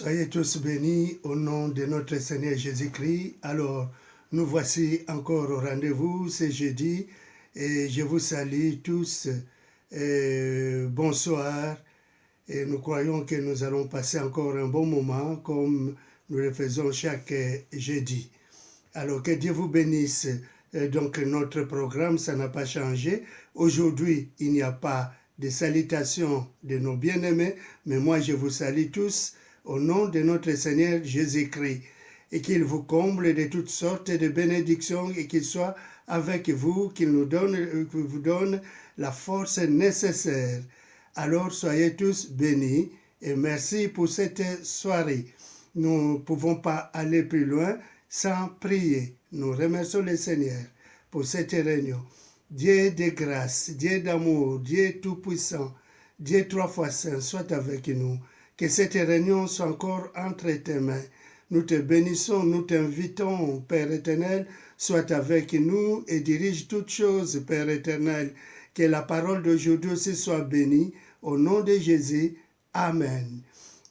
Soyez tous bénis au nom de notre Seigneur Jésus-Christ. Alors, nous voici encore au rendez-vous, c'est jeudi, et je vous salue tous. Bonsoir, et nous croyons que nous allons passer encore un bon moment, comme nous le faisons chaque jeudi. Alors, que Dieu vous bénisse. Donc, notre programme, ça n'a pas changé. Aujourd'hui, il n'y a pas de salutations de nos bien-aimés, mais moi, je vous salue tous au nom de notre Seigneur Jésus-Christ, et qu'il vous comble de toutes sortes de bénédictions et qu'il soit avec vous, qu'il vous donne la force nécessaire. Alors soyez tous bénis et merci pour cette soirée. Nous ne pouvons pas aller plus loin sans prier. Nous remercions le Seigneur pour cette réunion. Dieu de grâce, Dieu d'amour, Dieu tout-puissant, Dieu trois fois saint, soit avec nous. Que cette réunion soit encore entre tes mains. Nous te bénissons, nous t'invitons, Père éternel, sois avec nous et dirige toutes choses, Père éternel. Que la parole d'aujourd'hui aussi soit bénie. Au nom de Jésus, Amen.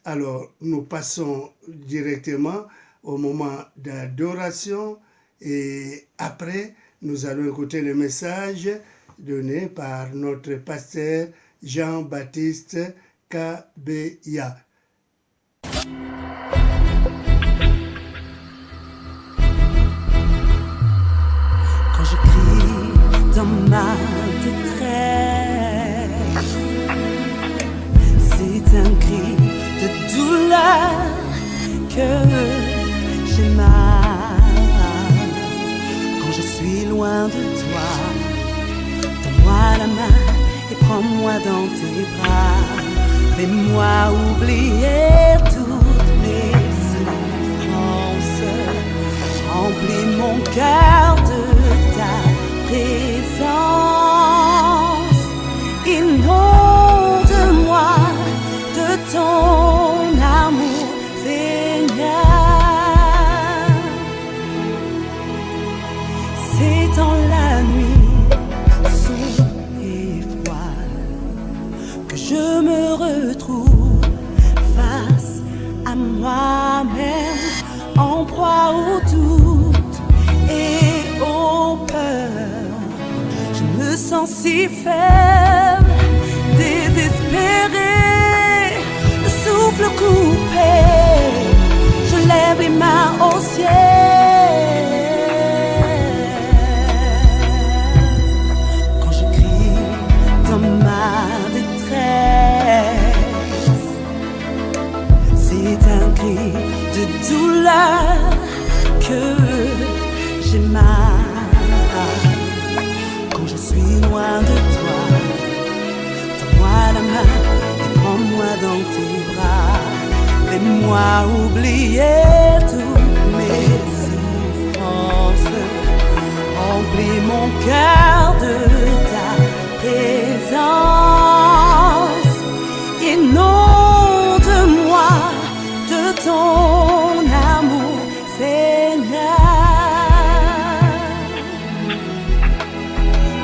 Alors, nous passons directement au moment d'adoration et après, nous allons écouter le message donné par notre pasteur Jean-Baptiste Kabeya. Quand je crie dans ma détresse, c'est un cri de douleur que j'ai mal. Quand je suis loin de toi, donne-moi la main et prends-moi dans tes bras. Fais-moi oublier toutes mes souffrances. Remplis mon cœur de ta présence. Inonde-moi de ton amour, Seigneur. C'est dans la nuit sombre et froide que je me retrouve face à moi-même, en proie au doute et aux peurs. Je me sens si faible, désespérée, le souffle coupé. Je lève les mains au ciel. Quand je crie dans ma c'est un cri de douleur que j'ai mal. Quand je suis loin de toi, donne-moi la main et prends-moi dans tes bras. Fais-moi oublier toutes mes souffrances. Remplis mon cœur de ta présence. Inonde-moi de ton amour, Seigneur.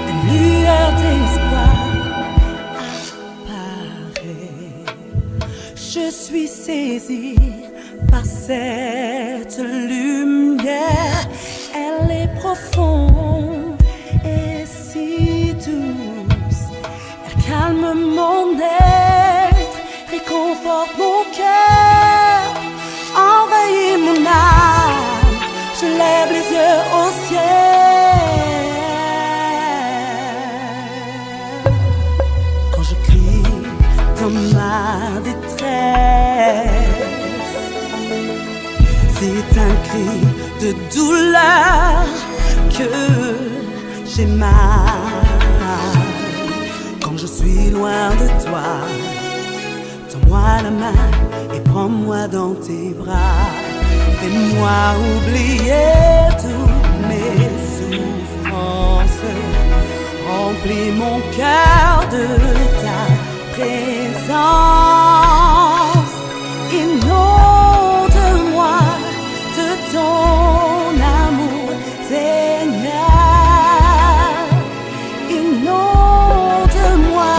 Une lueur d'espoir apparaît. Je suis saisie par cette lumière. Elle est profonde et si douce. Elle calme mon être, réconforte mon cœur, envahit mon âme. Je lève les yeux au ciel. Quand je crie dans ma détresse, c'est un cri de douleur que j'ai mal. Quand je suis loin de toi, donne-moi la main et prends-moi dans tes bras. Fais-moi oublier toutes mes souffrances. Remplis mon cœur de ta présence. Inonde-moi de ton amour, Seigneur. Inonde-moi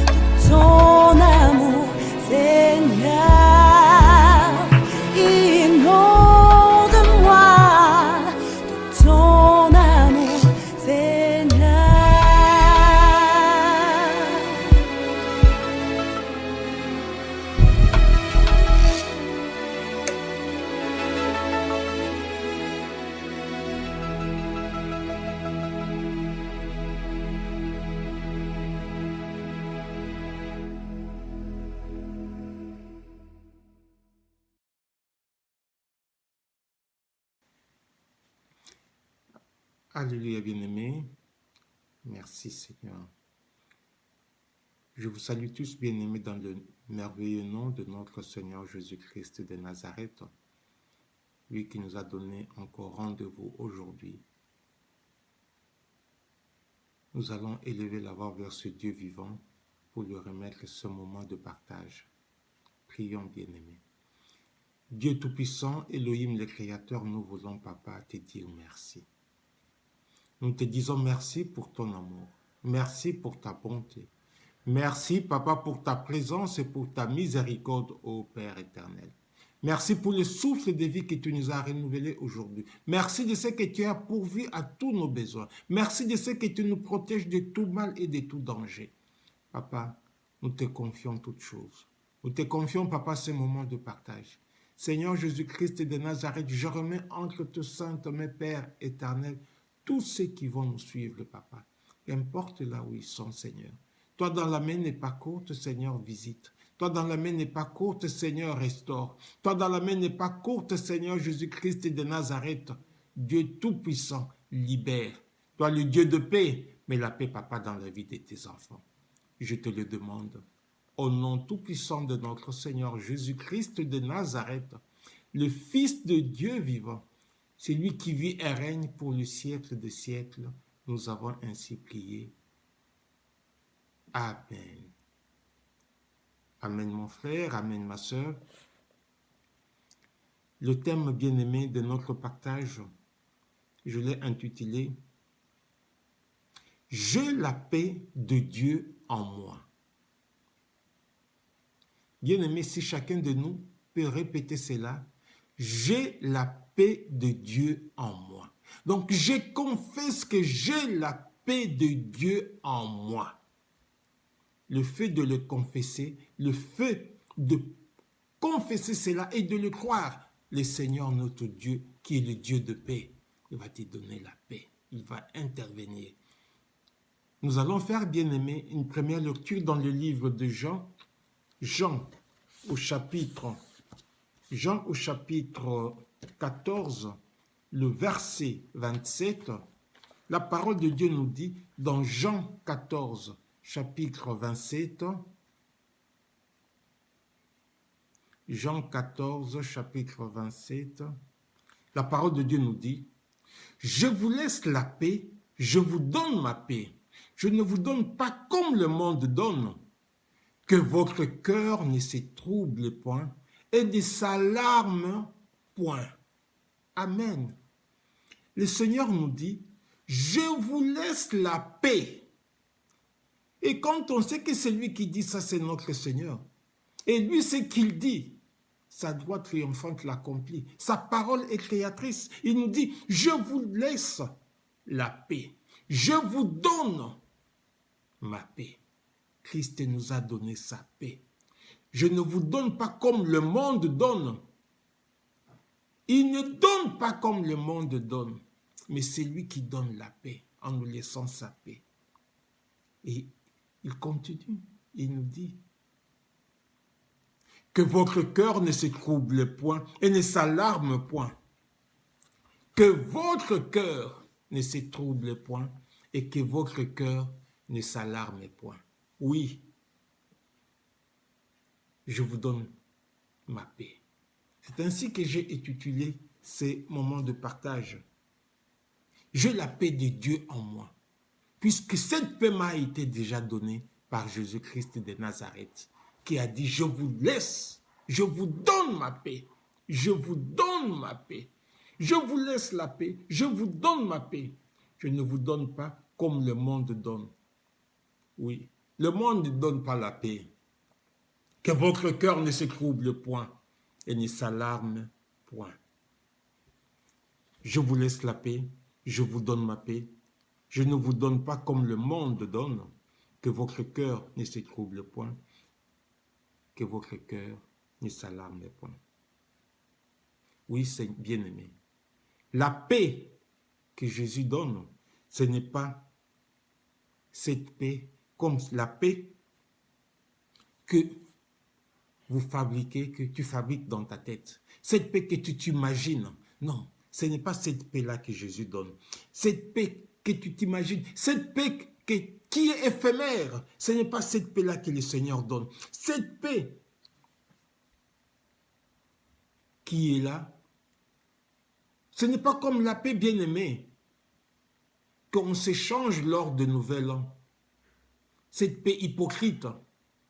de ton amour, Seigneur. Alléluia, bien-aimés. Merci, Seigneur. Je vous salue tous, bien-aimés, dans le merveilleux nom de notre Seigneur Jésus-Christ de Nazareth, lui qui nous a donné encore rendez-vous aujourd'hui. Nous allons élever la voix vers ce Dieu vivant pour lui remettre ce moment de partage. Prions, bien-aimés. Dieu Tout-Puissant, Elohim le Créateur, nous voulons, Papa, te dire merci. Nous te disons merci pour ton amour. Merci pour ta bonté. Merci, Papa, pour ta présence et pour ta miséricorde, ô Père éternel. Merci pour le souffle de vie que tu nous as renouvelé aujourd'hui. Merci de ce que tu as pourvu à tous nos besoins. Merci de ce que tu nous protèges de tout mal et de tout danger. Papa, nous te confions toutes choses. Nous te confions, Papa, ce moment de partage. Seigneur Jésus-Christ de Nazareth, je remets entre tes saintes mains, Père éternel, tous ceux qui vont nous suivre, Papa. Qu'importe là où ils sont, Seigneur. Toi, dans la main n'est pas courte, Seigneur, visite. Toi, dans la main n'est pas courte, Seigneur, restaure. Toi, dans la main n'est pas courte, Seigneur Jésus-Christ de Nazareth. Dieu Tout-Puissant, libère. Toi, le Dieu de paix, mets la paix, Papa, dans la vie de tes enfants. Je te le demande. Au nom tout-puissant de notre Seigneur Jésus-Christ de Nazareth, le Fils de Dieu vivant, celui qui vit et règne pour le siècle des siècles, nous avons ainsi prié. Amen. Amen, mon frère, amen, ma sœur. Le thème bien-aimé de notre partage, je l'ai intitulé « J'ai la paix de Dieu en moi ». Bien-aimé, si chacun de nous peut répéter cela, « J'ai la paix de Dieu en moi ». Donc, je confesse que j'ai la paix de Dieu en moi. Le fait de le confesser, le fait de confesser cela et de le croire, le Seigneur notre Dieu, qui est le Dieu de paix, il va te donner la paix, il va intervenir. Nous allons faire, bien-aimé, une première lecture dans le livre de Jean au chapitre 14, le verset 27, la parole de Dieu nous dit, dans Jean 14, chapitre 27, Jean 14, chapitre 27, la parole de Dieu nous dit, « Je vous laisse la paix, je vous donne ma paix. Je ne vous donne pas comme le monde donne. Que votre cœur ne se trouble point et ne s'alarme point. » Amen. Le Seigneur nous dit, « Je vous laisse la paix. » Et quand on sait que c'est lui qui dit ça, c'est notre Seigneur. Et lui, ce qu'il dit, sa droite triomphante l'accomplit. Sa parole est créatrice. Il nous dit, je vous laisse la paix. Je vous donne ma paix. Christ nous a donné sa paix. Je ne vous donne pas comme le monde donne. Il ne donne pas comme le monde donne. Mais c'est lui qui donne la paix en nous laissant sa paix. Et il continue, il nous dit que votre cœur ne se trouble point et ne s'alarme point. Que votre cœur ne se trouble point et que votre cœur ne s'alarme point. Oui, je vous donne ma paix. C'est ainsi que j'ai intitulé ces moments de partage. J'ai la paix de Dieu en moi, puisque cette paix m'a été déjà donnée par Jésus-Christ de Nazareth, qui a dit, je vous laisse, je vous donne ma paix, je vous donne ma paix, je vous laisse la paix, je vous donne ma paix. Je ne vous donne pas comme le monde donne. Oui, le monde ne donne pas la paix. Que votre cœur ne se trouble point et ne s'alarme point. Je vous laisse la paix, je vous donne ma paix. Je ne vous donne pas comme le monde donne. Que votre cœur ne se trouble point, que votre cœur ne s'alarme point. Oui, c'est bien-aimé. La paix que Jésus donne, ce n'est pas cette paix comme la paix que vous fabriquez, que tu fabriques dans ta tête. Cette paix que tu t'imagines. Non, ce n'est pas cette paix-là que Jésus donne. Cette paix que tu t'imagines, cette paix qui est éphémère, ce n'est pas cette paix-là que le Seigneur donne. Cette paix qui est là, ce n'est pas comme la paix bien-aimée qu'on s'échange lors de Nouvel An. Cette paix hypocrite,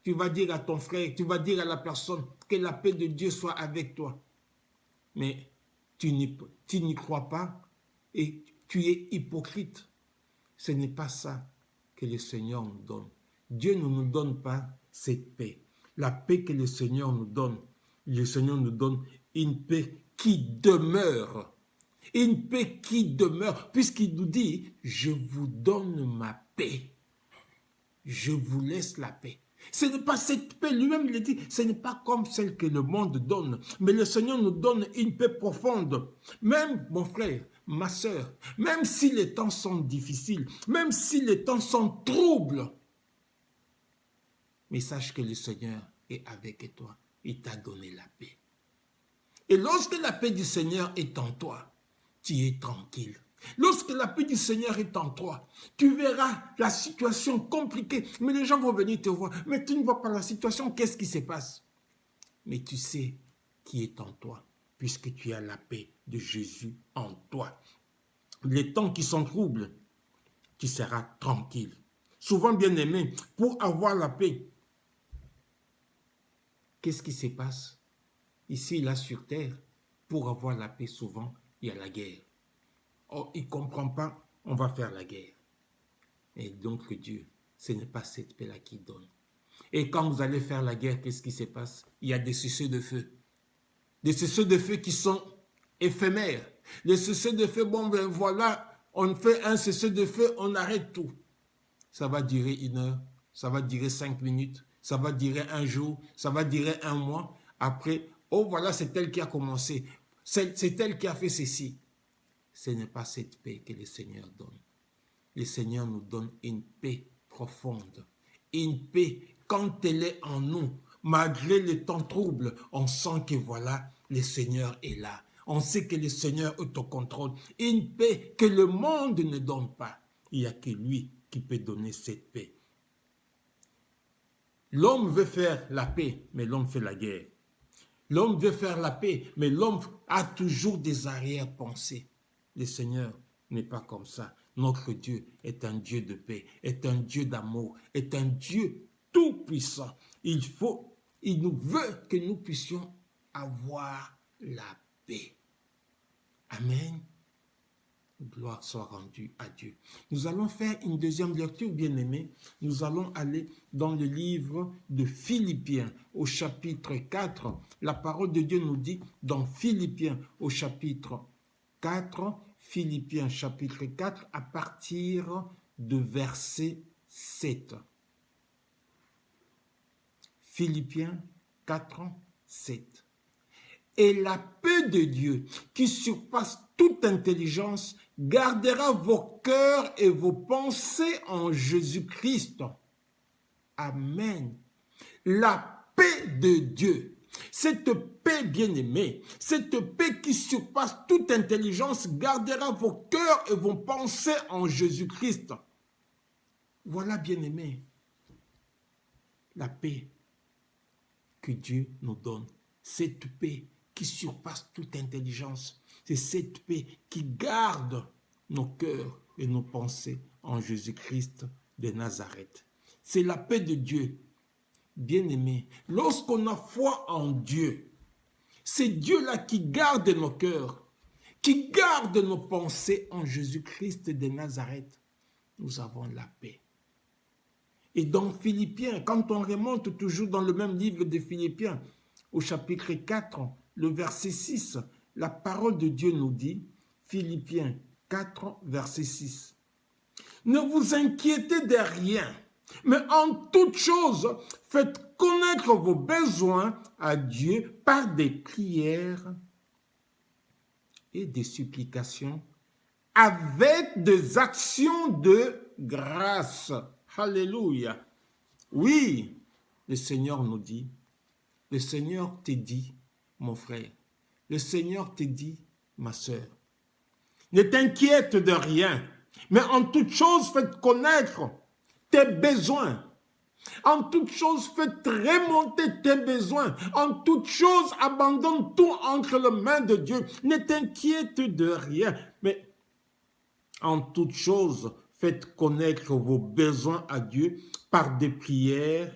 tu vas dire à ton frère, tu vas dire à la personne que la paix de Dieu soit avec toi. Mais tu n'y crois pas et tu es hypocrite. Ce n'est pas ça que le Seigneur nous donne. Dieu ne nous donne pas cette paix. La paix que le Seigneur nous donne une paix qui demeure. Une paix qui demeure, puisqu'il nous dit, je vous donne ma paix. Je vous laisse la paix. Ce n'est pas cette paix, lui-même il dit, ce n'est pas comme celle que le monde donne, mais le Seigneur nous donne une paix profonde. Même, mon frère, ma soeur, même si les temps sont difficiles, même si les temps sont troubles, mais sache que le Seigneur est avec toi. Il t'a donné la paix. Et lorsque la paix du Seigneur est en toi, tu es tranquille. Lorsque la paix du Seigneur est en toi, tu verras la situation compliquée. Mais les gens vont venir te voir. Mais tu ne vois pas la situation, qu'est-ce qui se passe? Mais tu sais qui est en toi, puisque tu as la paix de Jésus en toi. Les temps qui sont troubles, tu seras tranquille. Souvent, bien-aimé, pour avoir la paix, qu'est-ce qui se passe? Ici, là, sur terre, pour avoir la paix, souvent, il y a la guerre. Oh, il ne comprend pas, on va faire la guerre. Et donc Dieu, ce n'est pas cette paix-là qui donne. Et quand vous allez faire la guerre, qu'est-ce qui se passe? Il y a des cessez de feu. Des cessez de feu qui sont éphémères. Les cessez de feu, bon ben voilà, on fait un cessez de feu, on arrête tout. Ça va durer 1 heure, ça va durer 5 minutes, ça va durer 1 jour, ça va durer 1 mois. Après, oh voilà, c'est elle qui a commencé. C'est elle qui a fait ceci. Ce n'est pas cette paix que le Seigneur donne. Le Seigneur nous donne une paix profonde. Une paix, quand elle est en nous, malgré les temps troubles, on sent que voilà, le Seigneur est là. On sait que le Seigneur est au contrôle. Une paix que le monde ne donne pas. Il n'y a que lui qui peut donner cette paix. L'homme veut faire la paix, mais l'homme fait la guerre. L'homme veut faire la paix, mais l'homme a toujours des arrière-pensées. Le Seigneur n'est pas comme ça. Notre Dieu est un Dieu de paix, est un Dieu d'amour, est un Dieu tout-puissant. Il nous veut que nous puissions avoir la paix. Amen. Gloire soit rendue à Dieu. Nous allons faire une deuxième lecture, bien-aimés. Nous allons aller dans le livre de Philippiens, au chapitre 4. La parole de Dieu nous dit, dans Philippiens, au chapitre 4, Philippiens, chapitre 4, à partir de verset 7. Philippiens 4, 7. Et la paix de Dieu, qui surpasse toute intelligence, gardera vos cœurs et vos pensées en Jésus-Christ. Amen. La paix de Dieu. Cette paix bien-aimée, cette paix qui surpasse toute intelligence, gardera vos cœurs et vos pensées en Jésus-Christ. Voilà, bien-aimé, la paix que Dieu nous donne. Cette paix qui surpasse toute intelligence. C'est cette paix qui garde nos cœurs et nos pensées en Jésus-Christ de Nazareth. C'est la paix de Dieu. Bien-aimé, lorsqu'on a foi en Dieu, c'est Dieu-là qui garde nos cœurs, qui garde nos pensées en Jésus-Christ de Nazareth. Nous avons la paix. Et dans Philippiens, quand on remonte toujours dans le même livre de Philippiens, au chapitre 4, le verset 6, la parole de Dieu nous dit, Philippiens 4, verset 6, « Ne vous inquiétez de rien, mais en toute chose, faites connaître vos besoins à Dieu par des prières et des supplications avec des actions de grâce. » Alléluia. Oui, le Seigneur nous dit, le Seigneur te dit, mon frère, le Seigneur te dit, ma sœur, Ne t'inquiète de rien, mais en toute chose, faites connaître tes besoins. En toute chose, faites remonter tes besoins. En toute chose, abandonne tout entre les mains de Dieu. Ne t'inquiète de rien, mais en toute chose, faites connaître vos besoins à Dieu par des prières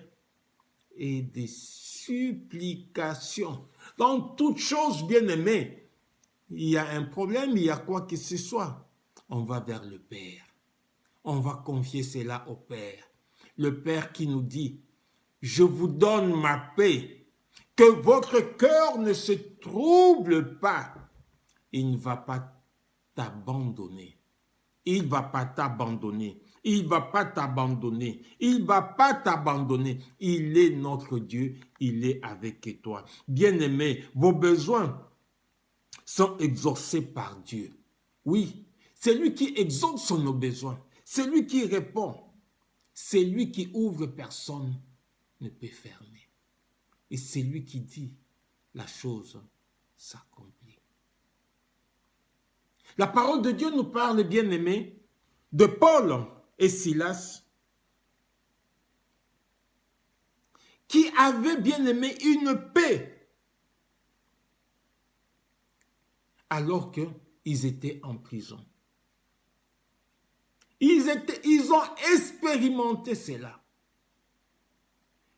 et des supplications. Dans toute chose, bien-aimés, il y a un problème, il y a quoi que ce soit. On va vers le Père. On va confier cela au Père. Le Père qui nous dit, je vous donne ma paix, que votre cœur ne se trouble pas. Il ne va pas t'abandonner. Il ne va pas t'abandonner. Il ne va pas t'abandonner. Il ne va pas t'abandonner. Il est notre Dieu. Il est avec toi. Bien-aimés, vos besoins sont exaucés par Dieu. Oui, c'est lui qui exauce nos besoins. C'est lui qui répond. C'est lui qui ouvre, personne ne peut fermer. Et c'est lui qui dit, la chose s'accomplit. La parole de Dieu nous parle, bien-aimés, de Paul et Silas, qui avaient, bien-aimés, une paix, alors qu'ils étaient en prison. Ils ont expérimenté cela.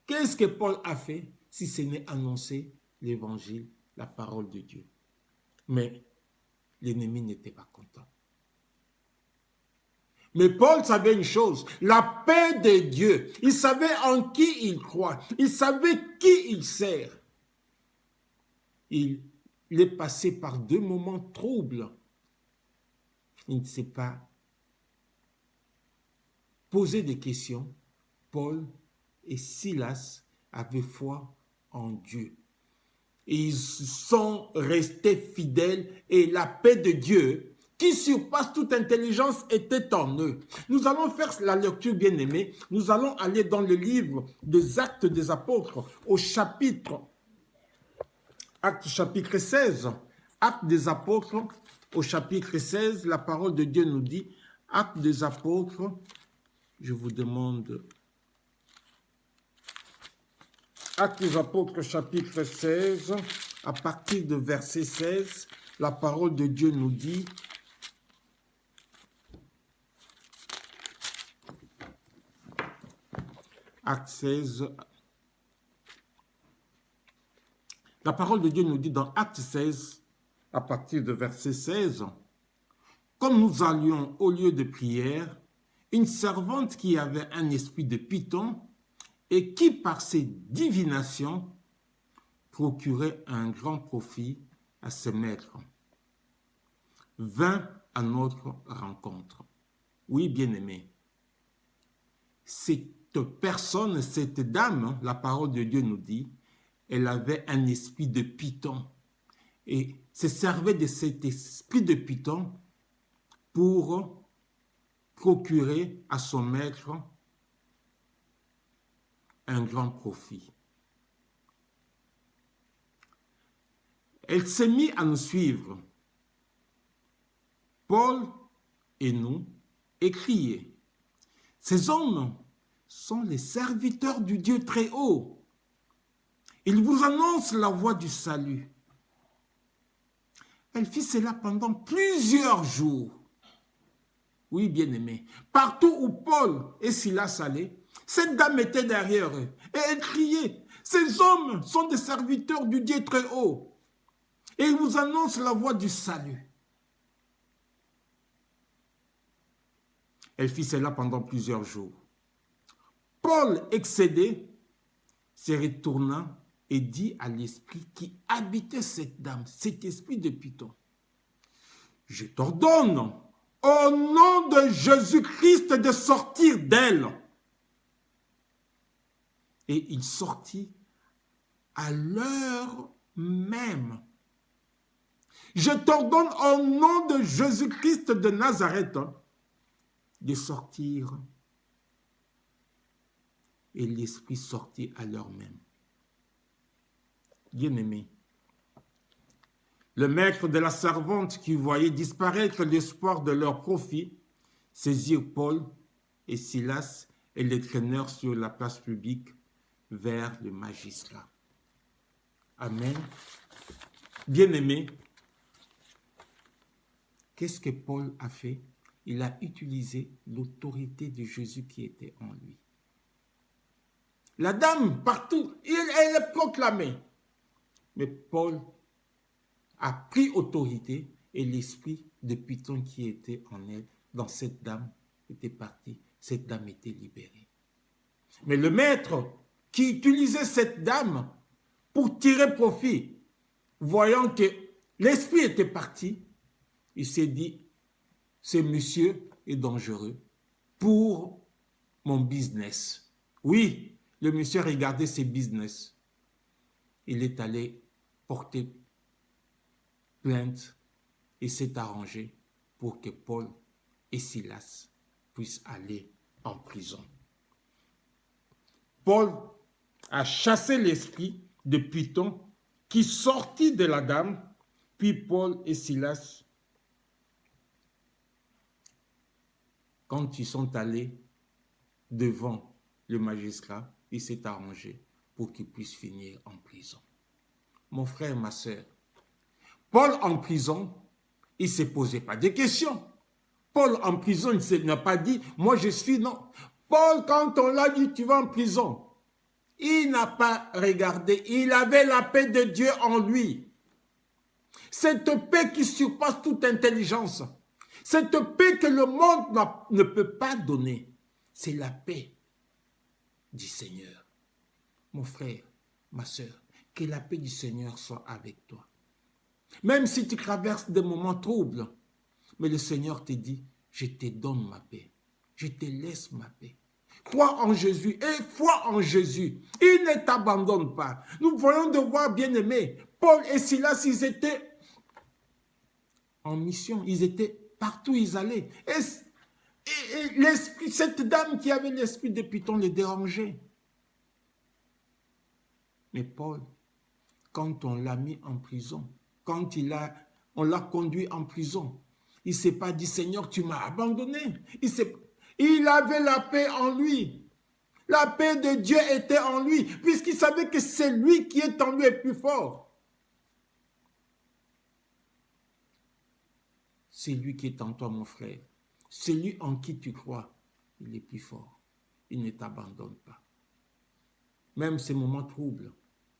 Qu'est-ce que Paul a fait si ce n'est annoncer l'évangile, la parole de Dieu? Mais l'ennemi n'était pas content. Mais Paul savait une chose, la paix de Dieu. Il savait en qui il croit. Il savait qui il sert. Il est passé par 2 moments troubles. Il ne s'est pas posé des questions. Paul et Silas avaient foi en Dieu. Et ils sont restés fidèles et la paix de Dieu qui surpasse toute intelligence était en eux. Nous allons faire la lecture, bien-aimée. Nous allons aller dans le livre des Actes des Apôtres au chapitre, Actes chapitre 16. Actes des Apôtres au chapitre 16, la parole de Dieu nous dit, Actes des Apôtres, je vous demande, Actes des Apôtres chapitre 16, à partir de verset 16, la parole de Dieu nous dit, Acte 16. La parole de Dieu nous dit dans Acte 16, à partir de verset 16, « Comme nous allions au lieu de prière, une servante qui avait un esprit de python et qui, par ses divinations, procurait un grand profit à ses maîtres, vint à notre rencontre. » Oui, bien-aimé, cette personne, cette dame, la parole de Dieu nous dit, elle avait un esprit de python et se servait de cet esprit de python pour procurer à son maître un grand profit. Elle s'est mise à nous suivre, Paul et nous, et crier, « Ces hommes sont les serviteurs du Dieu très haut. Ils vous annoncent la voie du salut. » Elle fit cela pendant plusieurs jours. Oui, bien-aimé, partout où Paul et Silas allaient, cette dame était derrière eux et elle criait, « Ces hommes sont des serviteurs du Dieu très haut et ils vous annoncent la voie du salut. » Elle fit cela pendant plusieurs jours. Paul, excédé, se retourna et dit à l'esprit qui habitait cette dame, cet esprit de python, « Je t'ordonne, au nom de Jésus-Christ, de sortir d'elle. » Et il sortit à l'heure même. « Je t'ordonne au nom de Jésus-Christ de Nazareth de sortir. » Et l'esprit sortit à l'heure même. Bien-aimé, Le maître de la servante qui voyait disparaître l'espoir de leur profit, saisirent Paul et Silas et les traînèrent sur la place publique vers le magistrat. Amen. Bien-aimés, qu'est-ce que Paul a fait? Il a utilisé l'autorité de Jésus qui était en lui. La dame, partout, elle est proclamée. Mais Paul a pris autorité et l'esprit de Python qui était en elle, dans cette dame, était parti. Cette dame était libérée. Mais le maître qui utilisait cette dame pour tirer profit, voyant que l'esprit était parti, il s'est dit, ce monsieur est dangereux pour mon business. Oui, le monsieur regardait ses business. Il est allé porter plainte et s'est arrangé pour que Paul et Silas puissent aller en prison. Paul a chassé l'esprit de Python qui sortit de la dame, puis Paul et Silas, quand ils sont allés devant le magistrat, il s'est arrangé pour qu'ils puissent finir en prison. Mon frère, ma soeur, Paul en prison, il ne s'est posé pas de questions. Paul en prison, il n'a pas dit, moi je suis, non. Paul, quand on l'a dit, tu vas en prison, il n'a pas regardé, il avait la paix de Dieu en lui. Cette paix qui surpasse toute intelligence, cette paix que le monde ne peut pas donner, c'est la paix du Seigneur. Mon frère, ma soeur, que la paix du Seigneur soit avec toi. Même si tu traverses des moments troubles, mais le Seigneur te dit, je te donne ma paix, je te laisse ma paix. Crois en Jésus et foi en Jésus. Il ne t'abandonne pas. Nous voyons de voir, bien-aimés, Paul et Silas, ils étaient en mission, ils étaient partout où ils allaient. Et l'esprit, cette dame qui avait l'esprit de Python les dérangeait. Mais Paul, quand on l'a mis en prison, quand on l'a conduit en prison, il ne s'est pas dit, Seigneur, tu m'as abandonné. Il avait la paix en lui. La paix de Dieu était en lui, puisqu'il savait que c'est lui qui est en lui est plus fort. C'est lui qui est en toi, mon frère. Celui en qui tu crois, il est plus fort. Il ne t'abandonne pas. Même ces moments troubles.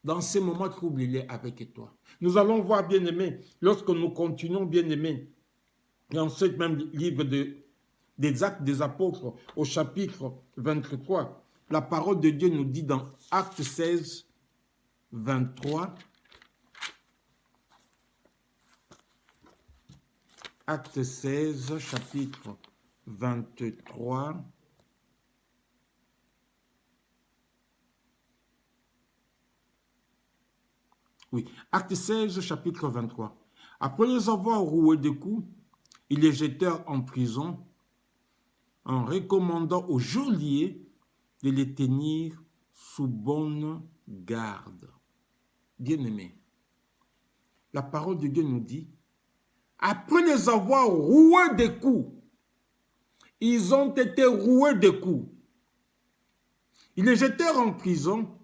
Dans ces moments troubles, il est avec toi. Nous allons voir, bien-aimés, lorsque nous continuons, bien-aimés, dans ce même livre des Actes des Apôtres, au chapitre 23, la parole de Dieu nous dit dans Actes 16, 23, Actes 16, chapitre 23, oui, Actes 16, chapitre 23. Après les avoir roués de coups, ils les jetèrent en prison en recommandant au geôlier de les tenir sous bonne garde. Bien-aimés, la parole de Dieu nous dit, après les avoir roués de coups, ils ont été roués de coups. Ils les jetèrent en prison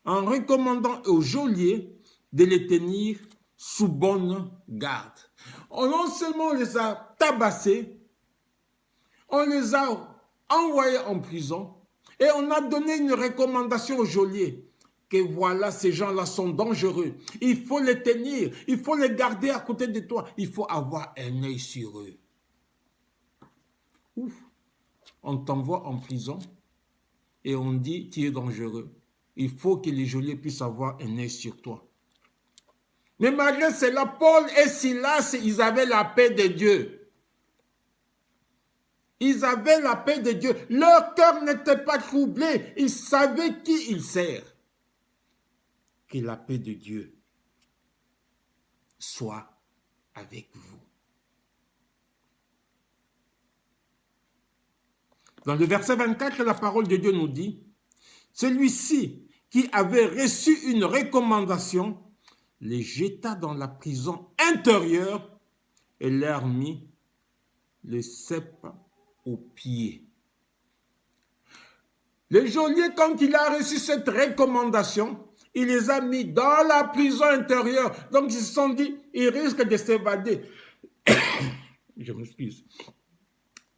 en recommandant au geôlier de les tenir sous bonne garde. Non seulement on les a tabassés, on les a envoyés en prison et on a donné une recommandation au geôlier que voilà, ces gens-là sont dangereux. Il faut les tenir, il faut les garder à côté de toi, il faut avoir un œil sur eux. Ouf, on t'envoie en prison et on dit tu es dangereux. Il faut que les geôliers puissent avoir un œil sur toi. Mais malgré cela, Paul et Silas, ils avaient la paix de Dieu. Ils avaient la paix de Dieu. Leur cœur n'était pas troublé. Ils savaient qui ils servent. Que la paix de Dieu soit avec vous. Dans le verset 24, la parole de Dieu nous dit, celui-ci qui avait reçu une recommandation les jeta dans la prison intérieure et leur mit le cep aux pieds. Le geôlier, quand il a reçu cette recommandation, il les a mis dans la prison intérieure. Donc, ils se sont dit, il risque de s'évader. Je m'excuse.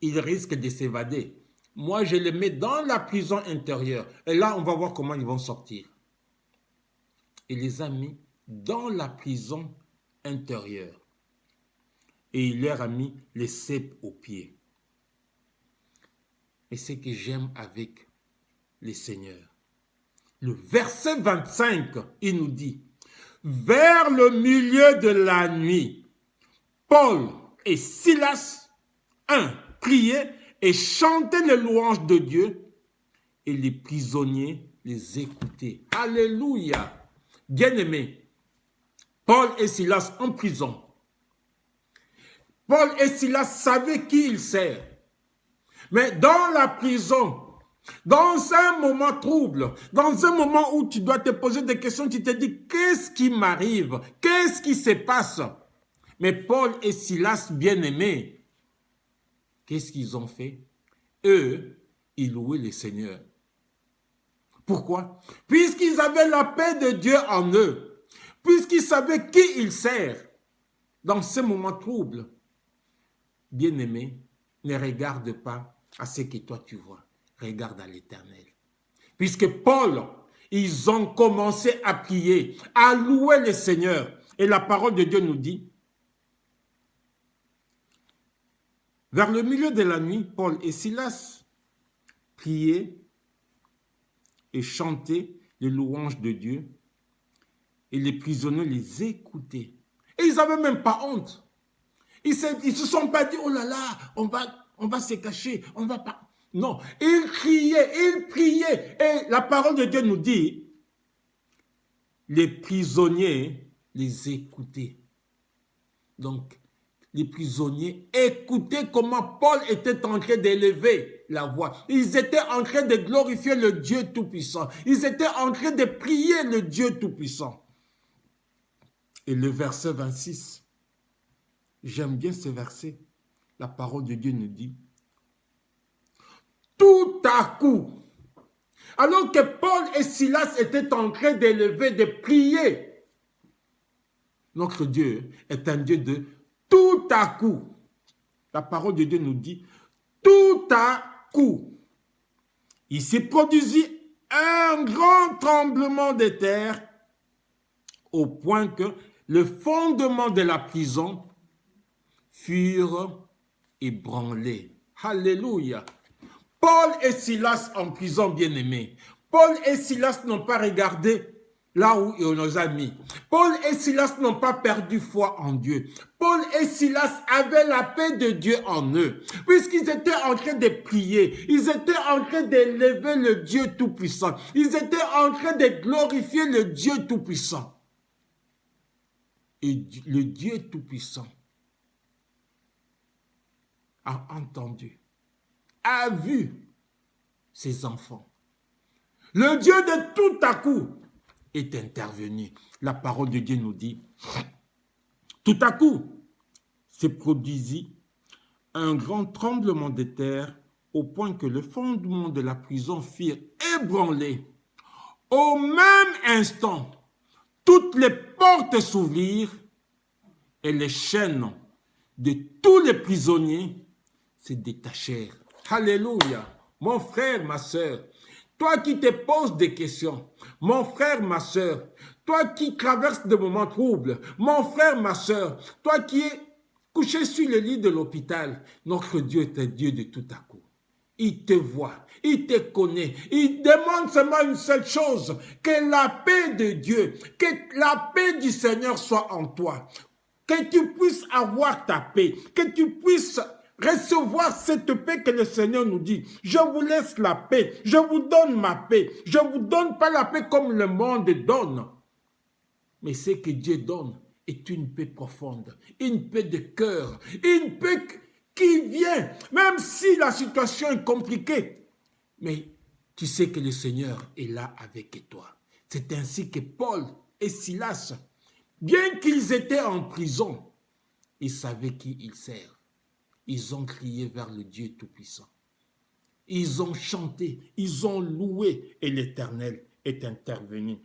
Il risque de s'évader. Moi, je les mets dans la prison intérieure. Et là, on va voir comment ils vont sortir. Il les a mis dans la prison intérieure. Et il leur a mis les cèpes aux pieds. Et ce que j'aime avec les seigneurs. Le verset 25, il nous dit, vers le milieu de la nuit, Paul et Silas, priaient et chantaient les louanges de Dieu, et les prisonniers les écoutaient. Alléluia! Bien-aimés, Paul et Silas en prison. Paul et Silas savaient qui ils servent. Mais dans la prison, dans un moment trouble, dans un moment où tu dois te poser des questions, tu te dis, qu'est-ce qui m'arrive? Qu'est-ce qui se passe? Mais Paul et Silas, bien-aimés, qu'est-ce qu'ils ont fait? Eux, ils louaient le Seigneur. Pourquoi? Puisqu'ils avaient la paix de Dieu en eux, puisqu'ils savaient qui ils servent. Dans ces moments troubles, bien-aimés, ne regarde pas à ce que toi tu vois. Regarde à l'Éternel. Puisque Paul, ils ont commencé à prier, à louer le Seigneur. Et la parole de Dieu nous dit, vers le milieu de la nuit, Paul et Silas priaient et chantaient les louanges de Dieu. Et les prisonniers les écoutaient. Et ils n'avaient même pas honte. Ils ne se sont pas dit, oh là là, on va se cacher, on va pas... Non, ils priaient. Et la parole de Dieu nous dit, les prisonniers les écoutaient. Donc, les prisonniers écoutaient comment Paul était en train d'élever la voix. Ils étaient en train de glorifier le Dieu Tout-Puissant. Ils étaient en train de prier le Dieu Tout-Puissant. Et le verset 26, j'aime bien ce verset. La parole de Dieu nous dit, tout à coup, alors que Paul et Silas étaient en train d'élever, de prier, notre Dieu est un Dieu de tout à coup. La parole de Dieu nous dit, tout à coup, il s'est produit un grand tremblement de terre au point que le fondement de la prison furent ébranlés. Alléluia. Paul et Silas en prison, bien-aimés. Paul et Silas n'ont pas regardé là où on nous a mis. Paul et Silas n'ont pas perdu foi en Dieu. Paul et Silas avaient la paix de Dieu en eux. Puisqu'ils étaient en train de prier. Ils étaient en train d'élever le Dieu Tout-Puissant. Ils étaient en train de glorifier le Dieu Tout-Puissant. Et le Dieu Tout-Puissant a entendu, a vu ses enfants. Le Dieu de tout à coup est intervenu. La parole de Dieu nous dit, tout à coup se produisit un grand tremblement de terre au point que le fondement de la prison fut ébranlé. Au même instant, toutes les portes s'ouvrirent et les chaînes de tous les prisonniers se détachèrent. Alléluia. Mon frère, ma soeur, toi qui te poses des questions, mon frère, ma soeur, toi qui traverses des moments troubles, mon frère, ma soeur, toi qui es couché sur le lit de l'hôpital, notre Dieu est un Dieu de tout à coup. Il te voit, il te connaît, il demande seulement une seule chose, que la paix de Dieu, que la paix du Seigneur soit en toi, que tu puisses avoir ta paix, que tu puisses recevoir cette paix que le Seigneur nous dit. Je vous laisse la paix, je vous donne ma paix. Je ne vous donne pas la paix comme le monde donne. Mais ce que Dieu donne est une paix profonde, une paix de cœur, une paix qui vient, même si la situation est compliquée. Mais tu sais que le Seigneur est là avec toi. C'est ainsi que Paul et Silas Bien qu'ils étaient en prison, ils savaient qui ils servent. Ils ont crié vers le Dieu Tout-Puissant. Ils ont chanté, ils ont loué et l'Éternel est intervenu.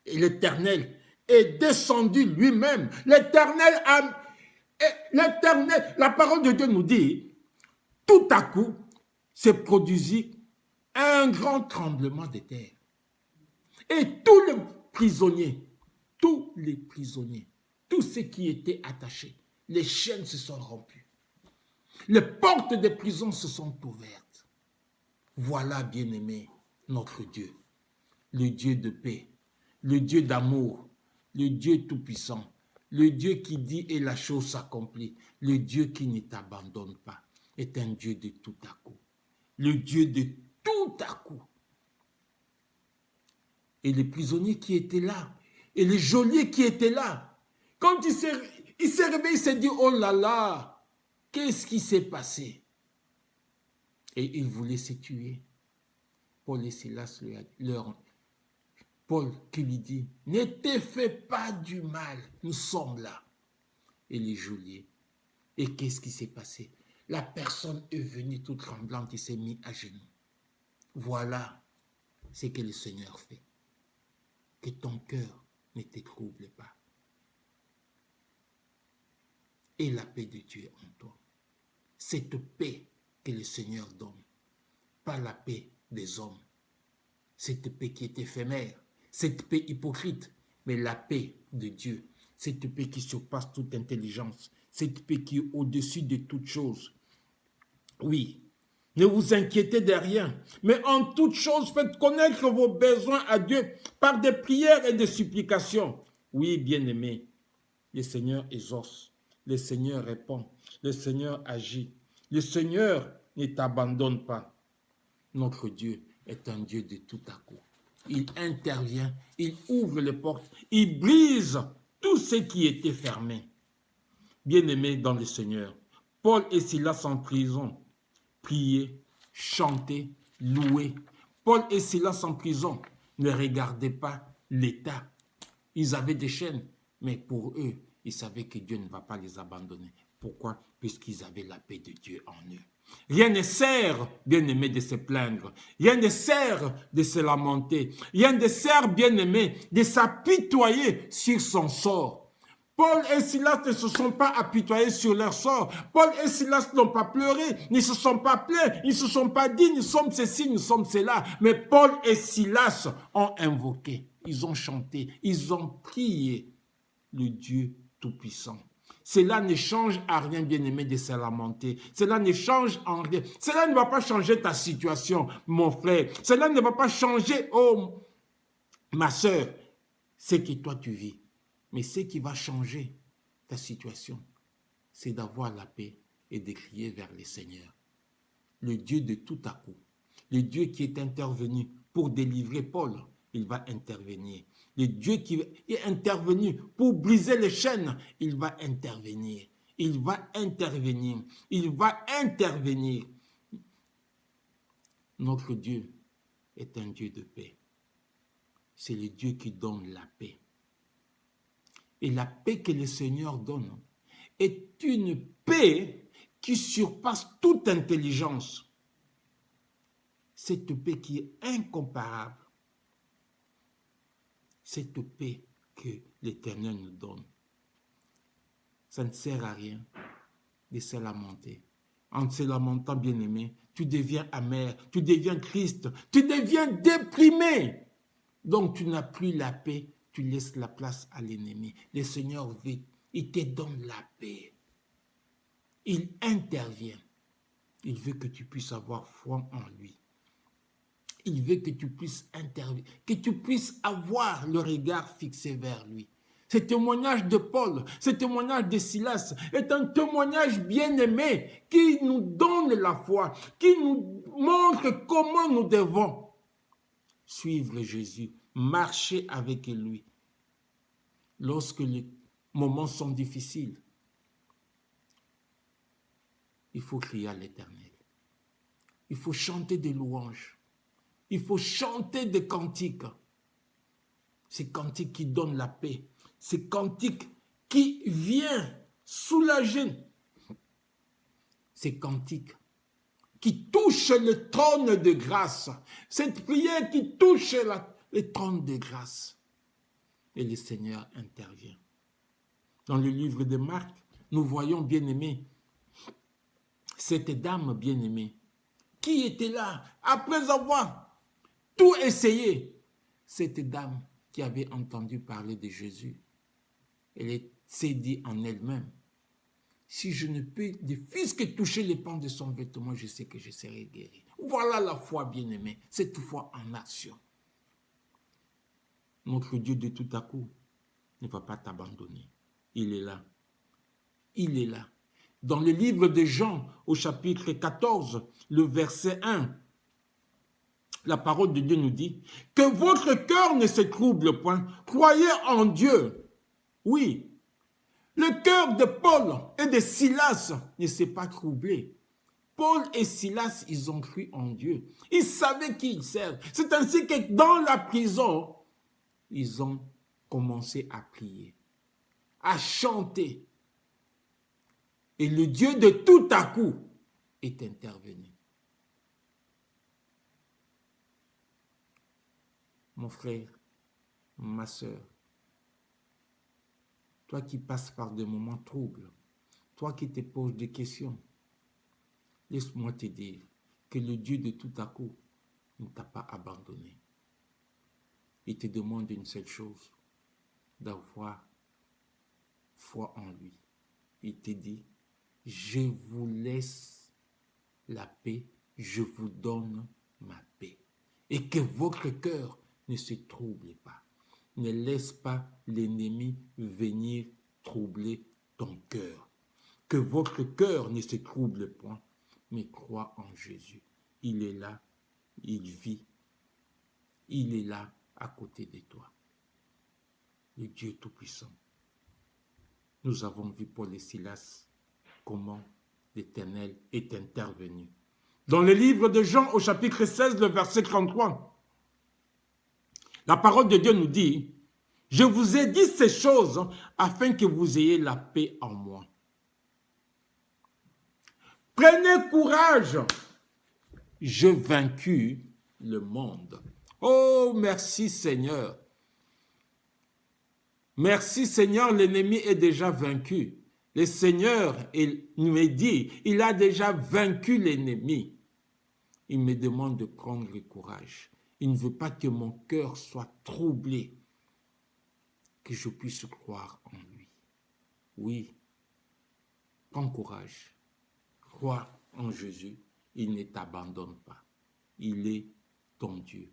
Et l'Éternel est descendu lui-même. L'Éternel, la parole de Dieu nous dit, tout à coup, s'est produit un grand tremblement de terre. Et tous les prisonniers, tous ceux qui étaient attachés, les chaînes se sont rompues. Les portes des prisons se sont ouvertes. Voilà, bien-aimé, notre Dieu, le Dieu de paix, le Dieu d'amour, le Dieu tout-puissant, le Dieu qui dit et la chose s'accomplit, le Dieu qui ne t'abandonne pas, est un Dieu de tout à coup. Le Dieu de tout à coup. Et les prisonniers qui étaient là, et les geôliers qui étaient là, quand il s'est réveillé, il s'est dit, oh là là, qu'est-ce qui s'est passé? Et il voulait se tuer. Paul et Silas Paul qui lui dit, ne te fais pas du mal, nous sommes là. Et les geôliers. Et qu'est-ce qui s'est passé? La personne est venue toute tremblante et s'est mise à genoux. Voilà ce que le Seigneur fait. Que ton cœur ne te trouble pas. Et la paix de Dieu en toi. Cette paix que le Seigneur donne, pas la paix des hommes. Cette paix qui est éphémère, cette paix hypocrite, mais la paix de Dieu, cette paix qui surpasse toute intelligence, cette paix qui est au-dessus de toutes choses. Oui, ne vous inquiétez de rien, mais en toute chose, faites connaître vos besoins à Dieu par des prières et des supplications. Oui, bien-aimés, le Seigneur exauce, le Seigneur répond, le Seigneur agit, le Seigneur ne t'abandonne pas. Notre Dieu est un Dieu de tout à coup. Il intervient, il ouvre les portes, il brise tout ce qui était fermé. Bien-aimés dans le Seigneur, Paul et Silas en prison, priaient, chantaient, louaient. Paul et Silas en prison ne regardaient pas l'État. Ils avaient des chaînes, mais pour eux, ils savaient que Dieu ne va pas les abandonner. Pourquoi? Puisqu'ils avaient la paix de Dieu en eux. Rien ne sert, bien-aimé, de se plaindre. Rien ne sert de se lamenter. Rien ne sert, bien-aimé, de s'apitoyer sur son sort. Paul et Silas ne se sont pas apitoyés sur leur sort. Paul et Silas n'ont pas pleuré, ne se sont pas plaints, ils ne se sont pas dit, nous sommes ceci, nous sommes cela. Mais Paul et Silas ont invoqué, ils ont chanté, ils ont prié le Dieu Tout-Puissant. Cela ne change à rien, bien-aimé, de se lamenter. Cela ne change en rien. Cela ne va pas changer ta situation, mon frère. Cela ne va pas changer, oh, ma soeur, ce que toi tu vis. Mais ce qui va changer ta situation, c'est d'avoir la paix et de crier vers le Seigneur. Le Dieu de tout à coup. Le Dieu qui est intervenu pour délivrer Paul, il va intervenir. Le Dieu qui est intervenu pour briser les chaînes, il va intervenir. Il va intervenir. Il va intervenir. Notre Dieu est un Dieu de paix. C'est le Dieu qui donne la paix. Et la paix que le Seigneur donne est une paix qui surpasse toute intelligence. Cette paix qui est incomparable. Cette paix que l'Éternel nous donne. Ça ne sert à rien de se lamenter. En se lamentant, bien-aimé, tu deviens amer, tu deviens triste, tu deviens déprimé. Donc tu n'as plus la paix, tu laisses la place à l'ennemi. Le Seigneur veut, il te donne la paix. Il intervient. Il veut que tu puisses avoir foi en lui. Il veut que tu puisses intervenir, que tu puisses avoir le regard fixé vers lui. Ce témoignage de Paul, ce témoignage de Silas est un témoignage bien-aimé qui nous donne la foi, qui nous montre comment nous devons suivre Jésus, marcher avec lui. Lorsque les moments sont difficiles, il faut crier à l'Éternel. Il faut chanter des louanges. Il faut chanter des cantiques. Ces cantiques qui donnent la paix, ce cantique qui vient soulager, ces cantiques qui touchent le trône de grâce, cette prière qui touche le trône de grâce. Et le Seigneur intervient. Dans le livre de Marc, nous voyons, bien-aimés, cette dame bien-aimée qui était là après avoir tout essayé. Cette dame qui avait entendu parler de Jésus, elle s'est dit en elle-même, si je ne peux de fils que toucher les pans de son vêtement, je sais que je serai guéri. Voilà la foi bien-aimée, cette foi en action. Notre Dieu de tout à coup ne va pas t'abandonner. Il est là. Il est là. Dans le livre de Jean, au chapitre 14, le verset 1, la parole de Dieu nous dit que votre cœur ne se trouble point. Croyez en Dieu. Oui, le cœur de Paul et de Silas ne s'est pas troublé. Paul et Silas, ils ont cru en Dieu. Ils savaient qui ils servent. C'est ainsi que dans la prison, ils ont commencé à prier, à chanter. Et le Dieu de tout à coup est intervenu. Mon frère, ma soeur, toi qui passes par des moments troubles, toi qui te poses des questions, laisse-moi te dire que le Dieu de tout à coup ne t'a pas abandonné. Il te demande une seule chose, d'avoir foi en lui. Il te dit, je vous laisse la paix, je vous donne ma paix. Et que votre cœur ne se trouble pas. Ne laisse pas l'ennemi venir troubler ton cœur. Que votre cœur ne se trouble point, mais crois en Jésus. Il est là, il vit. Il est là à côté de toi. Le Dieu Tout-Puissant. Nous avons vu Paul et Silas comment l'Éternel est intervenu. Dans le livre de Jean, au chapitre 16, le verset 33, la parole de Dieu nous dit, « Je vous ai dit ces choses afin que vous ayez la paix en moi. Prenez courage, j'ai vaincu le monde. » Oh, merci Seigneur. Merci Seigneur, l'ennemi est déjà vaincu. Le Seigneur, il me dit, il a déjà vaincu l'ennemi. Il me demande de prendre le courage. Il ne veut pas que mon cœur soit troublé, que je puisse croire en lui. Oui, prends courage. Crois en Jésus, il ne t'abandonne pas. Il est ton Dieu,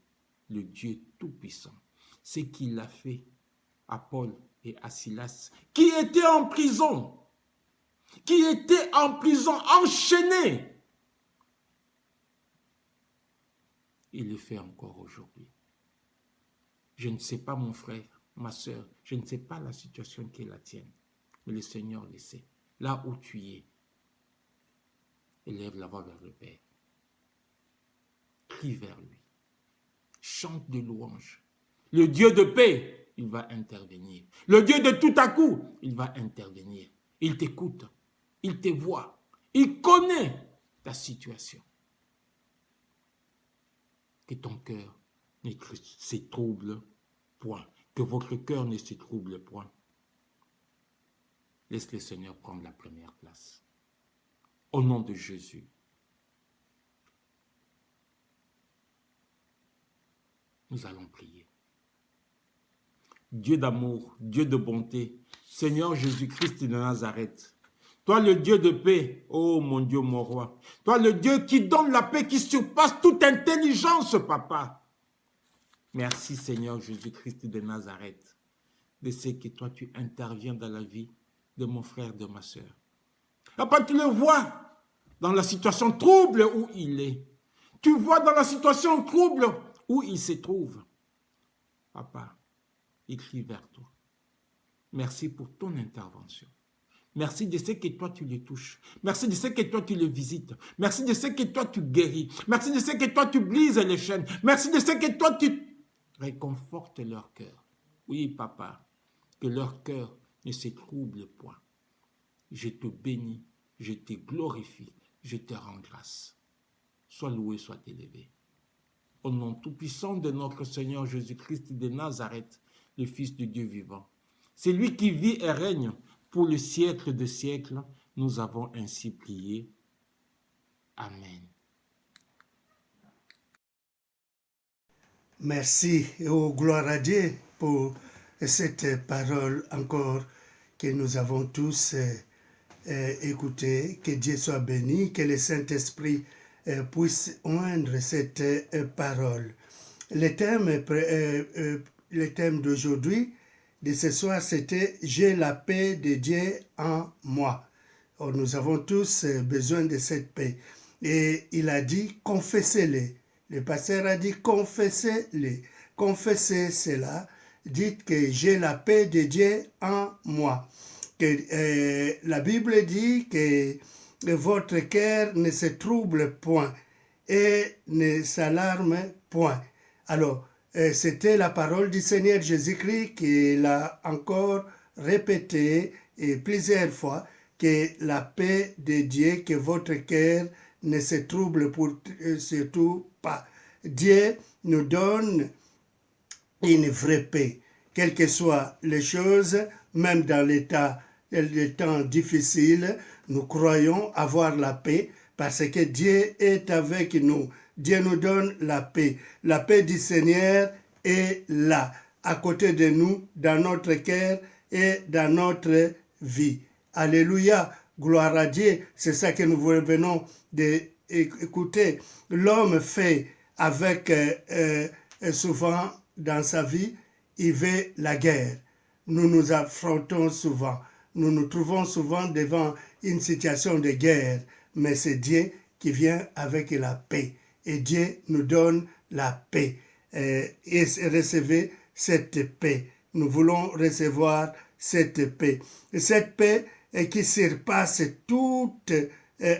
le Dieu Tout-Puissant. Ce qu'il a fait à Paul et à Silas, qui étaient en prison, enchaînés. Il le fait encore aujourd'hui. Je ne sais pas, mon frère, ma soeur, je ne sais pas la situation qui est la tienne, mais le Seigneur le sait. Là où tu es, élève la voix vers le Père. Crie vers lui. Chante de louanges. Le Dieu de paix, il va intervenir. Le Dieu de tout à coup, il va intervenir. Il t'écoute, il te voit, il connaît ta situation. Que ton cœur ne se trouble point. Que votre cœur ne se trouble point. Laisse le Seigneur prendre la première place. Au nom de Jésus. Nous allons prier. Dieu d'amour, Dieu de bonté, Seigneur Jésus-Christ de Nazareth, toi le Dieu de paix, oh mon Dieu, mon roi, toi le Dieu qui donne la paix qui surpasse toute intelligence, papa. Merci Seigneur Jésus-Christ de Nazareth, de ce que toi tu interviens dans la vie de mon frère, de ma soeur. Papa, tu le vois dans la situation trouble où il est. Tu vois dans la situation trouble où il se trouve. Papa, il crie vers toi. Merci pour ton intervention. Merci de ce que toi tu le touches. Merci de ce que toi tu le visites. Merci de ce que toi tu guéris. Merci de ce que toi tu brises les chaînes. Merci de ce que toi tu réconfortes leur cœur. Oui, papa, que leur cœur ne se trouble point. Je te bénis, je te glorifie, je te rends grâce. Sois loué, sois élevé. Au nom tout-puissant de notre Seigneur Jésus-Christ de Nazareth, le Fils de Dieu vivant. C'est lui qui vit et règne pour le siècle des siècles. Nous avons ainsi prié. Amen. Merci et gloire à Dieu pour cette parole encore que nous avons tous écoutée. Que Dieu soit béni, que le Saint-Esprit puisse oindre cette parole. Le thème d'aujourd'hui, de ce soir, c'était « J'ai la paix de Dieu en moi ». Or, nous avons tous besoin de cette paix. Et il a dit « Confessez-les ». Le pasteur a dit « Confessez-les ». Confessez cela. Dites que j'ai la paix de Dieu en moi. Que, la Bible dit que votre cœur ne se trouble point et ne s'alarme point. Alors, c'était la parole du Seigneur Jésus-Christ qu'il a encore répété plusieurs fois, que la paix de Dieu, que votre cœur ne se trouble surtout pas. Dieu nous donne une vraie paix, quelles que soient les choses, même dans les temps difficiles, nous croyons avoir la paix parce que Dieu est avec nous. Dieu nous donne la paix. La paix du Seigneur est là, à côté de nous, dans notre cœur et dans notre vie. Alléluia, gloire à Dieu. C'est ça que nous venons d'écouter. L'homme fait avec, souvent dans sa vie, il veut la guerre. Nous nous affrontons souvent. Nous nous trouvons souvent devant une situation de guerre. Mais c'est Dieu qui vient avec la paix. Et Dieu nous donne la paix. Et recevez cette paix. Nous voulons recevoir cette paix. Et cette paix qui surpasse toute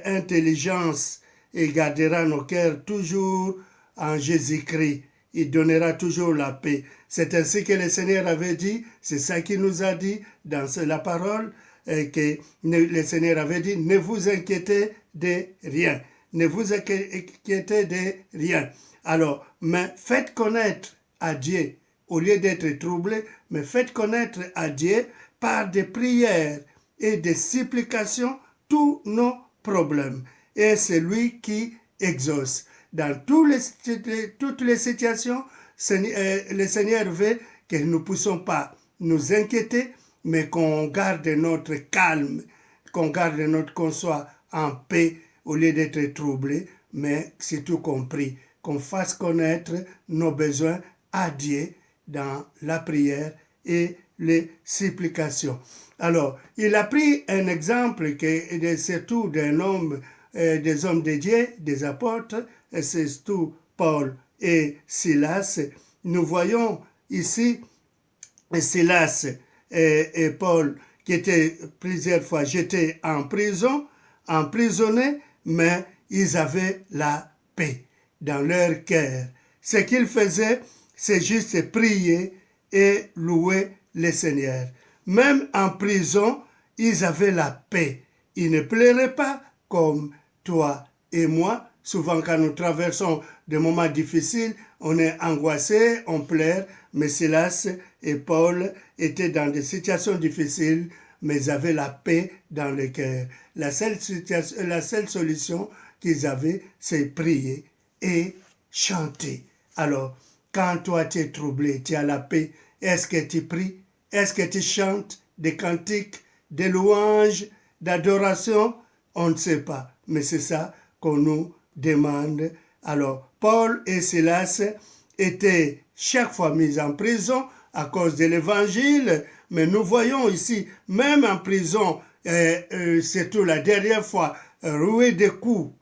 intelligence et gardera nos cœurs toujours en Jésus-Christ. Il donnera toujours la paix. C'est ainsi que le Seigneur avait dit, c'est ça qu'il nous a dit dans la parole, que le Seigneur avait dit, ne vous inquiétez de rien. Ne vous inquiétez de rien. Alors, mais faites connaître à Dieu, au lieu d'être troublé, mais faites connaître à Dieu par des prières et des supplications tous nos problèmes. Et c'est lui qui exauce. Dans toutes les situations, le Seigneur veut que nous ne puissions pas nous inquiéter, mais qu'on garde notre calme, qu'on soit en paix au lieu d'être troublé, mais c'est tout compris, qu'on fasse connaître nos besoins à Dieu dans la prière et les supplications. Alors, il a pris un exemple surtout des hommes de Dieu, des apôtres, et c'est tout Paul et Silas. Nous voyons ici Silas et Paul qui étaient plusieurs fois jetés en prison, emprisonnés, mais ils avaient la paix dans leur cœur. Ce qu'ils faisaient, c'est juste prier et louer le Seigneur. Même en prison, ils avaient la paix. Ils ne pleuraient pas comme toi et moi. Souvent, quand nous traversons des moments difficiles, on est angoissé, on pleure. Mais Silas et Paul étaient dans des situations difficiles, mais ils avaient la paix dans le cœur. La seule solution qu'ils avaient, c'est prier et chanter. Alors, quand toi tu es troublé, tu as la paix, est-ce que tu pries? Est-ce que tu chantes des cantiques, des louanges, d'adoration? On ne sait pas, mais c'est ça qu'on nous demande. Alors, Paul et Silas étaient chaque fois mis en prison à cause de l'évangile, mais nous voyons ici, même en prison, surtout la dernière fois, roué de coups,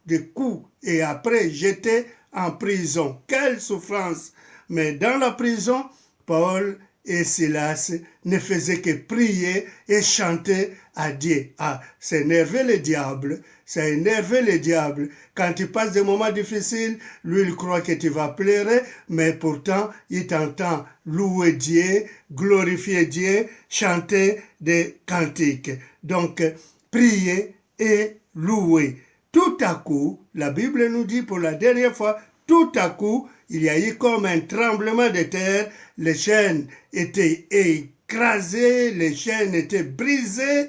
et après jeté en prison. Quelle souffrance! Mais dans la prison, Paul et Silas ne faisaient que prier et chanter à Dieu. Ah, ça énervait le diable. Ça énervait le diable. Quand tu passes des moments difficiles, lui, il croit que tu vas pleurer, mais pourtant, il t'entend louer Dieu, glorifier Dieu, chanter des cantiques. Donc, prier et louer. Tout à coup, la Bible nous dit pour la dernière fois, tout à coup, il y a eu comme un tremblement de terre, les chaînes étaient écrasées, les chaînes étaient brisées,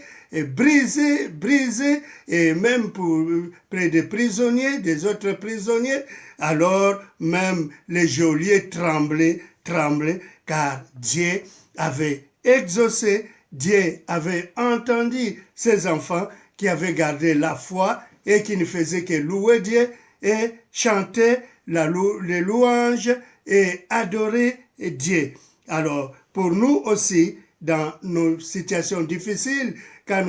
et même pour près des prisonniers, des autres prisonniers, alors même les geôliers tremblaient, car Dieu avait exaucé, Dieu avait entendu ses enfants qui avaient gardé la foi et qui ne faisaient que louer Dieu et chanter les louanges et adorer Dieu. Alors, pour nous aussi, dans nos situations difficiles, quand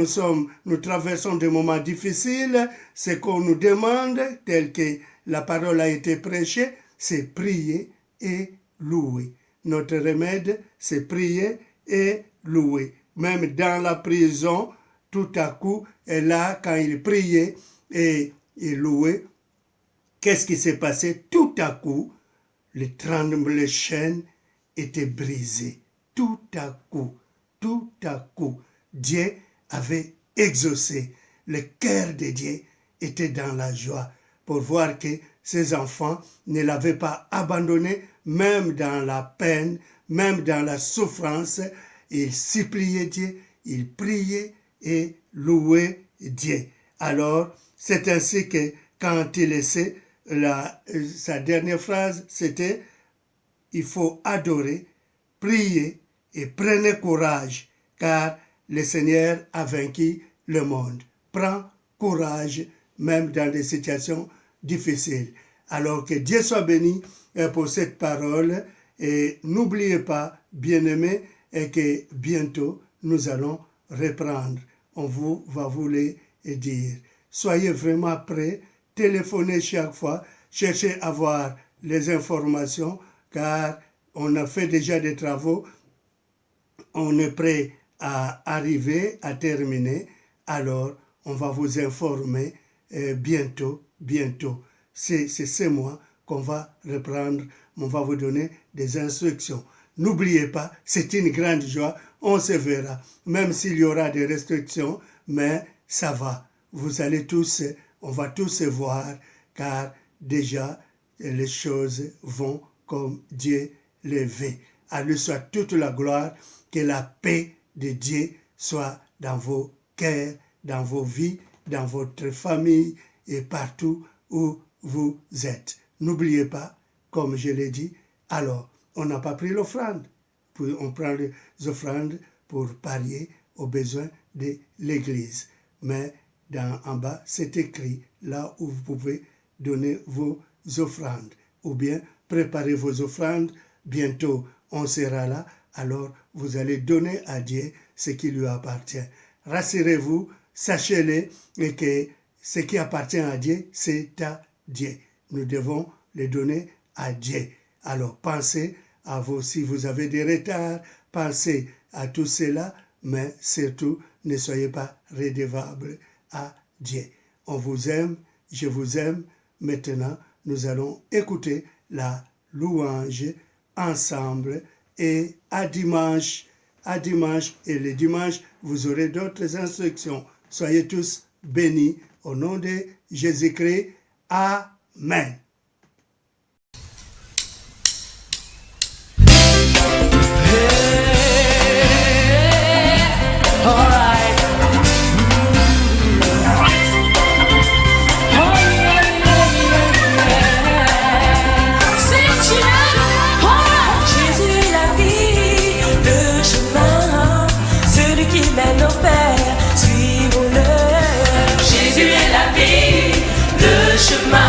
nous traversons des moments difficiles, ce qu'on nous demande, tel que la parole a été prêchée, c'est prier et louer. Notre remède, c'est prier et louer. Même dans la prison, tout à coup, et là, quand il priait et il louait, qu'est-ce qui s'est passé? Tout à coup, les chaînes étaient brisées. Tout à coup, Dieu avait exaucé. Le cœur de Dieu était dans la joie pour voir que ses enfants ne l'avaient pas abandonné, même dans la peine, même dans la souffrance. Il suppliait Dieu, il priait et louait Dieu. Alors, c'est ainsi que quand il laissait sa dernière phrase, c'était « Il faut adorer, prier et prenez courage, car le Seigneur a vaincu le monde. » Prends courage, même dans des situations difficiles. Alors que Dieu soit béni pour cette parole, et n'oubliez pas, bien-aimés, et que bientôt nous allons reprendre. On va vous le dire. Soyez vraiment prêts, téléphonez chaque fois, cherchez à avoir les informations, car on a fait déjà des travaux, on est prêt à arriver, à terminer, alors on va vous informer bientôt. C'est ce mois qu'on va reprendre, on va vous donner des instructions. N'oubliez pas, c'est une grande joie, on se verra, même s'il y aura des restrictions, mais ça va. Vous allez tous, on va tous se voir, car déjà les choses vont comme Dieu les veut. À lui soit toute la gloire, que la paix de Dieu soit dans vos cœurs, dans vos vies, dans votre famille et partout où vous êtes. N'oubliez pas, comme je l'ai dit, alors on n'a pas pris l'offrande. On prend les offrandes pour parier aux besoins de l'Église. Mais en bas, c'est écrit là où vous pouvez donner vos offrandes. Ou bien préparez vos offrandes. Bientôt, on sera là. Alors, vous allez donner à Dieu ce qui lui appartient. Rassurez-vous, sachez-le, et que ce qui appartient à Dieu, c'est à Dieu. Nous devons le donner à Dieu. Alors, pensez à vous, si vous avez des retards, pensez à tout cela, mais surtout, ne soyez pas redevables à Dieu. On vous aime, je vous aime. Maintenant, nous allons écouter la louange ensemble et à dimanche, et le dimanche, vous aurez d'autres instructions. Soyez tous bénis au nom de Jésus-Christ. Amen. Chemin